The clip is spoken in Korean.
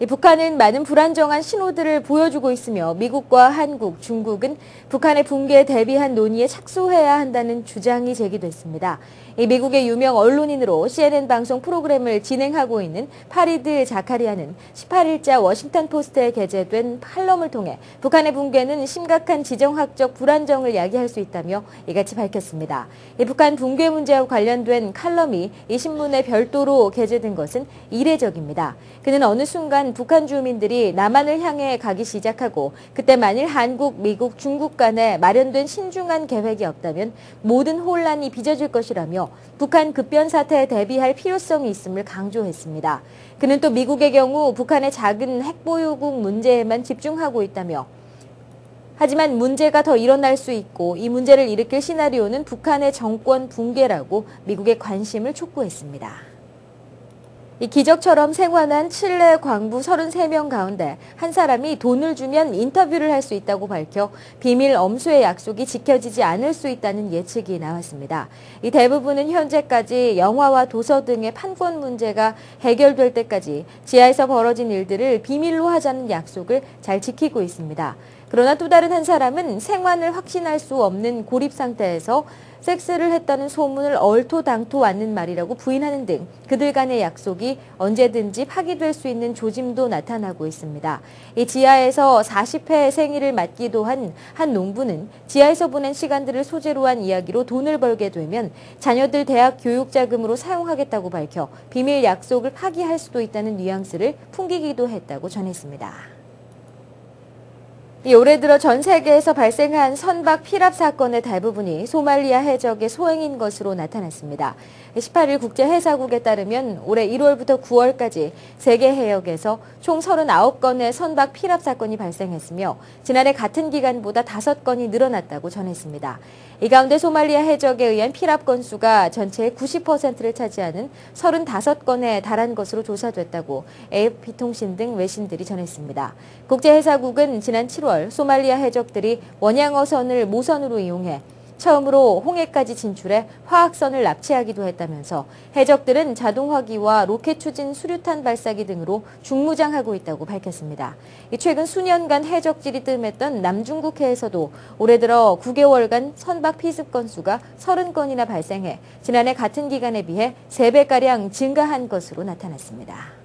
북한은 많은 불안정한 신호들을 보여주고 있으며 미국과 한국, 중국은 북한의 붕괴에 대비한 논의에 착수해야 한다는 주장이 제기됐습니다. 미국의 유명 언론인으로 CNN 방송 프로그램을 진행하고 있는 파리드 자카리아는 18일자 워싱턴 포스트에 게재된 칼럼을 통해 북한의 붕괴는 심각한 지정학적 불안정을 야기할 수 있다며 이같이 밝혔습니다. 북한 붕괴 문제와 관련된 칼럼이 이 신문에 별도로 게재된 것은 이례적입니다. 그는 어느 순간 북한 주민들이 남한을 향해 가기 시작하고 그때 만일 한국, 미국, 중국 간에 마련된 신중한 계획이 없다면 모든 혼란이 빚어질 것이라며 북한 급변 사태에 대비할 필요성이 있음을 강조했습니다. 그는 또 미국의 경우 북한의 작은 핵보유국 문제에만 집중하고 있다며 하지만 문제가 더 일어날 수 있고 이 문제를 일으킬 시나리오는 북한의 정권 붕괴라고 미국의 관심을 촉구했습니다. 이 기적처럼 생還한 칠레 광부 33명 가운데 한 사람이 돈을 주면 인터뷰를 할 수 있다고 밝혀 비밀 엄수의 약속이 지켜지지 않을 수 있다는 예측이 나왔습니다. 이 대부분은 현재까지 영화와 도서 등의 판권 문제가 해결될 때까지 지하에서 벌어진 일들을 비밀로 하자는 약속을 잘 지키고 있습니다. 그러나 또 다른 한 사람은 생환을 확신할 수 없는 고립 상태에서 섹스를 했다는 소문을 얼토당토 않는 말이라고 부인하는 등 그들 간의 약속이 언제든지 파기될 수 있는 조짐도 나타나고 있습니다. 이 지하에서 40회 생일을 맞기도 한 농부는 지하에서 보낸 시간들을 소재로 한 이야기로 돈을 벌게 되면 자녀들 대학 교육 자금으로 사용하겠다고 밝혀 비밀 약속을 파기할 수도 있다는 뉘앙스를 풍기기도 했다고 전했습니다. 올해 들어 전 세계에서 발생한 선박 피랍 사건의 대부분이 소말리아 해적의 소행인 것으로 나타났습니다. 18일 국제해사국에 따르면 올해 1월부터 9월까지 세계 해역에서 총 39건의 선박 피랍 사건이 발생했으며 지난해 같은 기간보다 5건이 늘어났다고 전했습니다. 이 가운데 소말리아 해적에 의한 피랍 건수가 전체의 90%를 차지하는 35건에 달한 것으로 조사됐다고 AFP통신 등 외신들이 전했습니다. 국제해사국은 지난 7월 소말리아 해적들이 원양어선을 모선으로 이용해 처음으로 홍해까지 진출해 화학선을 납치하기도 했다면서 해적들은 자동화기와 로켓 추진 수류탄 발사기 등으로 중무장하고 있다고 밝혔습니다. 최근 수년간 해적질이 뜸했던 남중국해에서도 올해 들어 9개월간 선박 피습 건수가 30건이나 발생해 지난해 같은 기간에 비해 3배가량 증가한 것으로 나타났습니다.